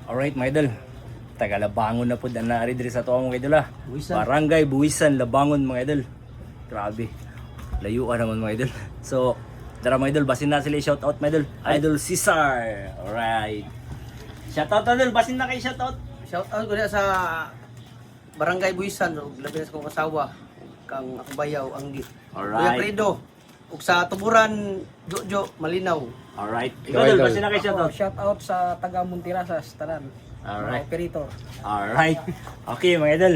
Alright mga idol. Tagalabangon na po ang naari diri sa tuwa mga idol Buwisan. Barangay Buwisan, Labangon mga idol. Grabe. Layuan naman mga idol. So, tara mga idol, basin na sila shout out mga idol. Idol Cesar. Alright. Shout out idol, basin na kay shout out. Shout out ko na sa Barangay Buwisan, labi na sa kong asawa, kang ako bayaw, ang Kuya Alright. Fredo. Ug sa Tuburan, Jojo, Malinaw. Alright. Ikaw idol, basin na kay shout out. Shout out sa taga Muntirasas, tanan. Alright. Mga operator. Alright. Okay mga idol.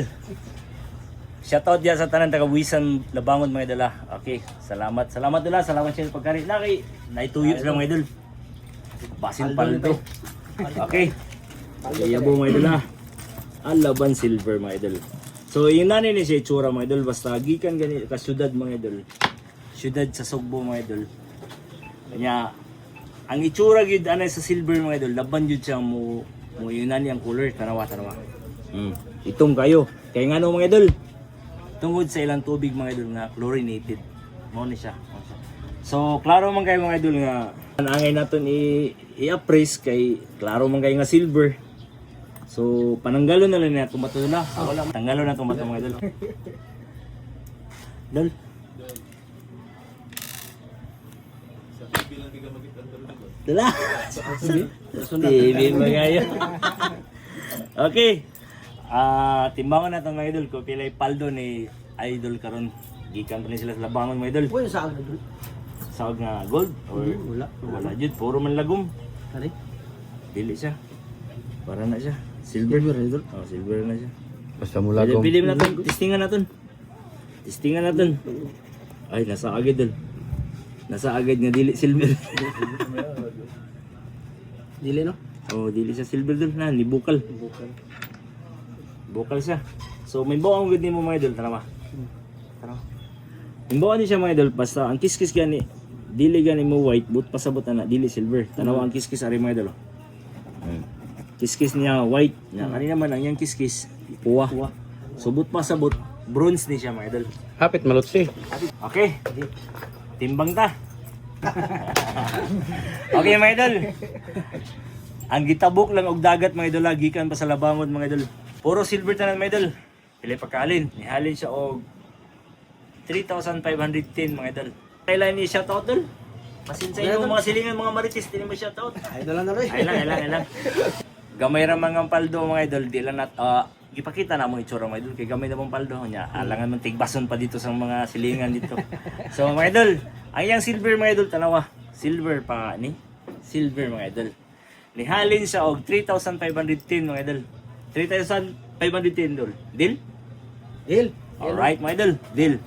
Shoutout diyan sa tanan taga Buwisan, Labangon mga idol. Okay. Salamat. Salamat dula. Salamat sa pagkarit na kay naituyo sila mga idol. Basin paldo. Okay. Yabo mga idol Alaban silver mga idol. So yung nanay ni siya itsura mga idol. Basta gikan gani ka syudad mga idol. Syudad sa Sugbo mga idol. Kanya ang itsura gyud anay sa silver mga idol. Laban gyud siya mo yun na niyang color, tanawa. Itong kayo. Kaya nga no mga idol, tungkol sa ilang tubig mga idol nga chlorinated. Mo ni siya. So, klaro man kayo mga idol nga angay naton i-appraise kay klaro man kayo nga silver. So, pananggalon na lang na tumato na. Wala tanggalon na tumato mga idol. Dol. Dala. TV mga yun. Okay. Timbangan na ito mga idol ko. Pilay paldo ni idol karon. Gikan pa rin sila sa Labangon mga idol. Uy, sa ano? Sawag nga gold or wala jud. Puro man lagom. Kani? Dili siya. Para na siya. Silver idol. Oh, silver na siya. Basta mula kong... Pili mo natin. Testingan natin. Testingan natin. Ay, nasa agad dol. Nasa agad nga dili silver. Dili no? Oh, dili siya silver dol na, ni bukal. Bukal siya. So may bawang gud nimo mga idol, tara ba? Tara. May bawang ni siya mga idol, basta ang kiskis gani dili gani mo white, but pasabot na dili silver. Tanawa ang kiskis ari mga idol. Kiskis niya white, na kanina man ang yang kiskis puwa. So but pasabot bronze ni siya mga idol. Hapit malutsi. Okay. Timbang ta. Okay mga idol. Ang gitabok lang og dagat mga idol, gikan pa sa Labangon mga idol. Puro silver tanan mga idol. Pili pagkalin, nihalin siya og 3,510 mga idol. Kailan ni shoutout dol? Masin sa inyo mga silingan mga marites, din mo shoutout. Ay, dala na rin. Ay lang. Gamay ra mga paldo mga idol, di lang nat gipakita na mo itsura mga idol kay gamay na mong paldo nya. Alangan man tigbason pa dito sa mga silingan dito. So mga idol, ang yang silver mga idol tanawa. Silver pa ni. Silver mga idol. Nihalin siya og 3,510 mga idol. 3,510 dol. Deal? Deal. Alright mga idol, deal.